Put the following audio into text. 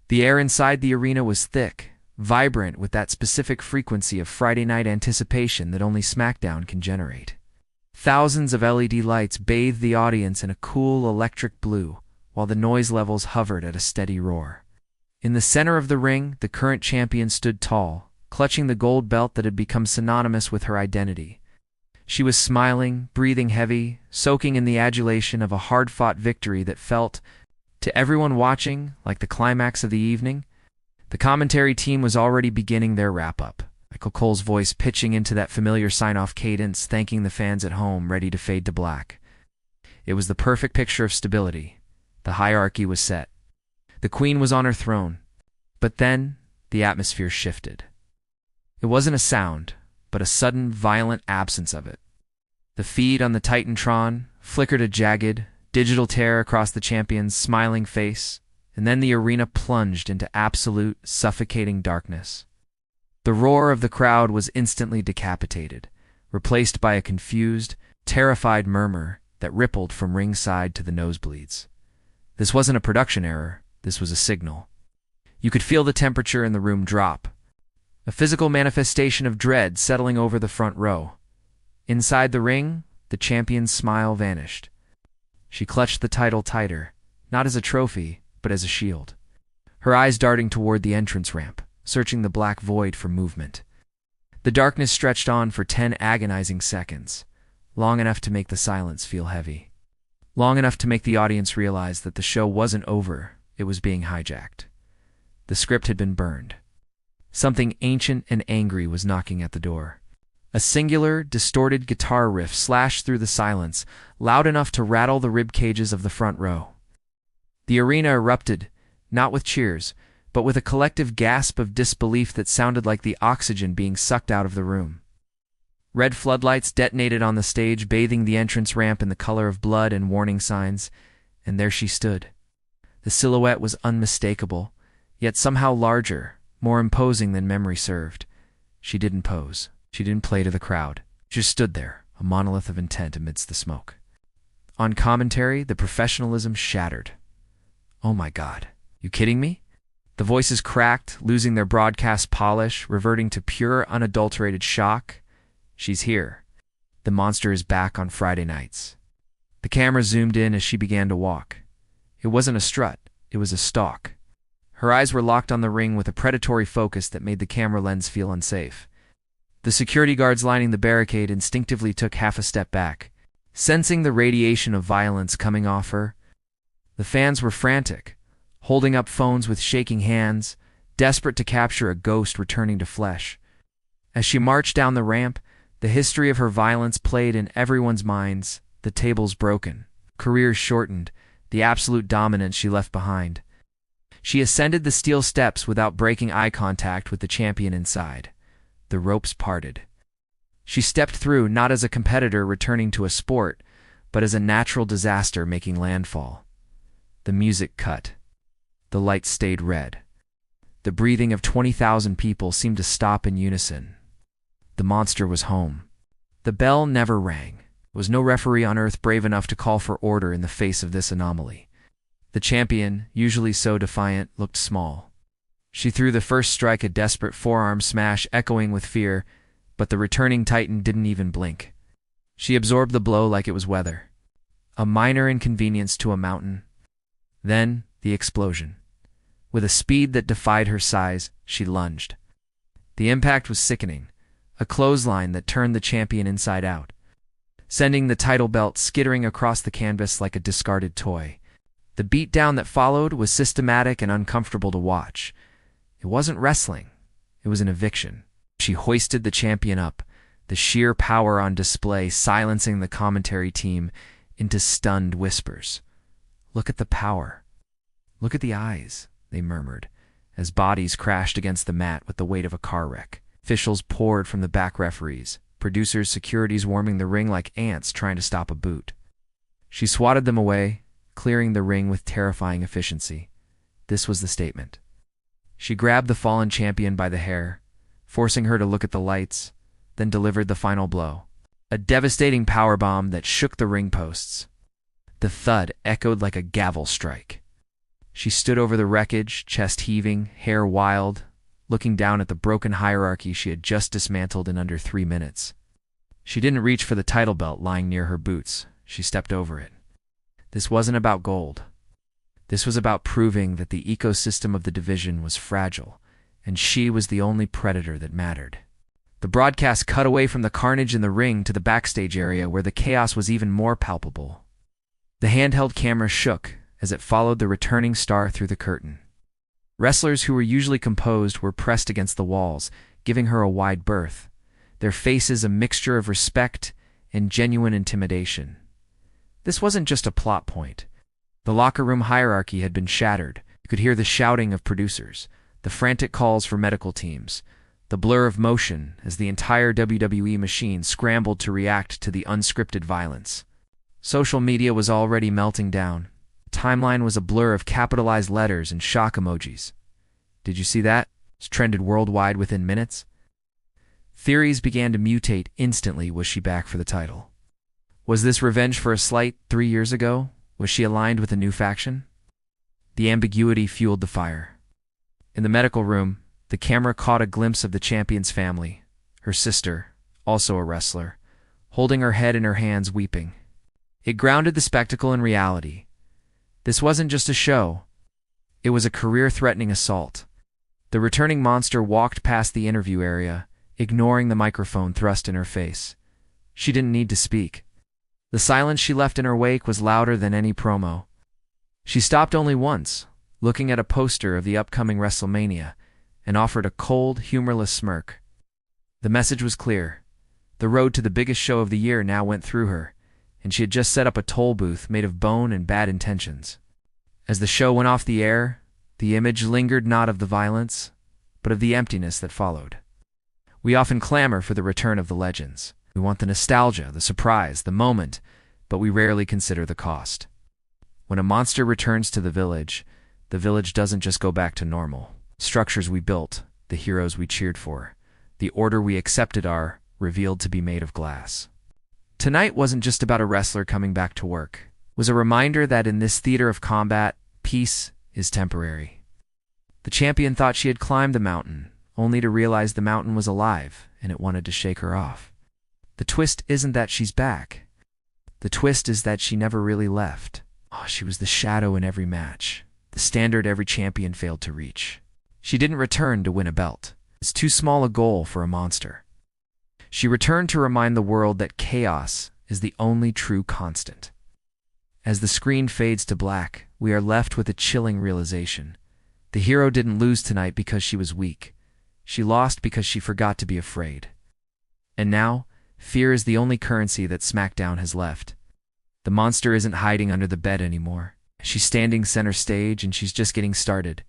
The air inside the arena was thick, vibrant with that specific frequency of Friday night anticipation that only SmackDown can generate. Thousands of LED lights bathed the audience in a cool electric blue, while the noise levels hovered at a steady roar. In the center of the ring, the current champion stood tall, clutching the gold belt that had become synonymous with her identity. She was smiling, breathing heavy, soaking in the adulation of a hard-fought victory that felt, to everyone watching, like the climax of the evening. The commentary team was already beginning their wrap-up, Michael Cole's voice pitching into that familiar sign-off cadence, thanking the fans at home, ready to fade to black. It was the perfect picture of stability. The hierarchy was set. The queen was on her throne. But then, the atmosphere shifted. It wasn't a sound, but a sudden, violent absence of it. The feed on the Titantron flickered a jagged, digital tear across the champion's smiling face, and then the arena plunged into absolute, suffocating darkness. The roar of the crowd was instantly decapitated, replaced by a confused, terrified murmur that rippled from ringside to the nosebleeds. This wasn't a production error, this was a signal. You could feel the temperature in the room drop, a physical manifestation of dread settling over the front row. Inside the ring, the champion's smile vanished. She clutched the title tighter, not as a trophy, but as a shield. Her eyes darting toward the entrance ramp, searching the black void for movement. The darkness stretched on for 10 agonizing seconds, long enough to make the silence feel heavy. Long enough to make the audience realize that the show wasn't over, it was being hijacked. The script had been burned. Something ancient and angry was knocking at the door. A singular, distorted guitar riff slashed through the silence, loud enough to rattle the rib cages of the front row. The arena erupted, not with cheers, but with a collective gasp of disbelief that sounded like the oxygen being sucked out of the room. Red floodlights detonated on the stage, bathing the entrance ramp in the color of blood and warning signs, and there she stood. The silhouette was unmistakable, yet somehow larger, more imposing than memory served. She didn't pose. She didn't play to the crowd. She just stood there, a monolith of intent amidst the smoke. On commentary, the professionalism shattered. "Oh my God, you kidding me?" The voices cracked, losing their broadcast polish, reverting to pure, unadulterated shock. "She's here. The monster is back on Friday nights." The camera zoomed in as she began to walk. It wasn't a strut, it was a stalk. Her eyes were locked on the ring with a predatory focus that made the camera lens feel unsafe. The security guards lining the barricade instinctively took half a step back, sensing the radiation of violence coming off her. The fans were frantic, holding up phones with shaking hands, desperate to capture a ghost returning to flesh. As she marched down the ramp, the history of her violence played in everyone's minds, the tables broken, careers shortened, the absolute dominance she left behind. She ascended the steel steps without breaking eye contact with the champion inside. The ropes parted. She stepped through not as a competitor returning to a sport, but as a natural disaster making landfall. The music cut. The lights stayed red. The breathing of 20,000 people seemed to stop in unison. The monster was home. The bell never rang. There was no referee on earth brave enough to call for order in the face of this anomaly. The champion, usually so defiant, looked small. She threw the first strike, a desperate forearm smash echoing with fear, but the returning Titan didn't even blink. She absorbed the blow like it was weather. A minor inconvenience to a mountain. Then, the explosion. With a speed that defied her size, she lunged. The impact was sickening, a clothesline that turned the champion inside out, sending the title belt skittering across the canvas like a discarded toy. The beatdown that followed was systematic and uncomfortable to watch. It wasn't wrestling. It was an eviction. She hoisted the champion up, the sheer power on display silencing the commentary team into stunned whispers. "Look at the power. Look at the eyes," they murmured, as bodies crashed against the mat with the weight of a car wreck. Officials poured from the back referees, producers, securities warming the ring like ants trying to stop a boot. She swatted them away, clearing the ring with terrifying efficiency. This was the statement. She grabbed the fallen champion by the hair, forcing her to look at the lights, then delivered the final blow. A devastating powerbomb that shook the ring posts. The thud echoed like a gavel strike. She stood over the wreckage, chest heaving, hair wild, looking down at the broken hierarchy she had just dismantled in under 3 minutes. She didn't reach for the title belt lying near her boots. She stepped over it. This wasn't about gold. This was about proving that the ecosystem of the division was fragile, and she was the only predator that mattered. The broadcast cut away from the carnage in the ring to the backstage area where the chaos was even more palpable. The handheld camera shook as it followed the returning star through the curtain. Wrestlers who were usually composed were pressed against the walls, giving her a wide berth, their faces a mixture of respect and genuine intimidation. This wasn't just a plot point. The locker room hierarchy had been shattered. You could hear the shouting of producers, the frantic calls for medical teams, the blur of motion as the entire WWE machine scrambled to react to the unscripted violence. Social media was already melting down. The timeline was a blur of capitalized letters and shock emojis. Did you see that? It's trended worldwide within minutes. Theories began to mutate instantly. Was she back for the title? Was this revenge for a slight 3 years ago? Was she aligned with a new faction? The ambiguity fueled the fire. In the medical room, the camera caught a glimpse of the champion's family, her sister, also a wrestler, holding her head in her hands weeping. It grounded the spectacle in reality. This wasn't just a show. It was a career-threatening assault. The returning monster walked past the interview area, ignoring the microphone thrust in her face. She didn't need to speak. The silence she left in her wake was louder than any promo. She stopped only once, looking at a poster of the upcoming WrestleMania, and offered a cold, humorless smirk. The message was clear. The road to the biggest show of the year now went through her, and she had just set up a toll booth made of bone and bad intentions. As the show went off the air, the image lingered not of the violence, but of the emptiness that followed. We often clamor for the return of the legends. We want the nostalgia, the surprise, the moment, but we rarely consider the cost. When a monster returns to the village doesn't just go back to normal. Structures we built, the heroes we cheered for, the order we accepted are revealed to be made of glass. Tonight wasn't just about a wrestler coming back to work. It was a reminder that in this theater of combat, peace is temporary. The champion thought she had climbed the mountain, only to realize the mountain was alive and it wanted to shake her off. The twist isn't that she's back. The twist is that she never really left. She was the shadow in every match, the standard every champion failed to reach. She didn't return to win a belt. It's too small a goal for a monster. She returned to remind the world that chaos is the only true constant. As the screen fades to black, we are left with a chilling realization. The hero didn't lose tonight because she was weak. She lost because she forgot to be afraid. And now, fear is the only currency that SmackDown has left. The monster isn't hiding under the bed anymore. She's standing center stage and she's just getting started.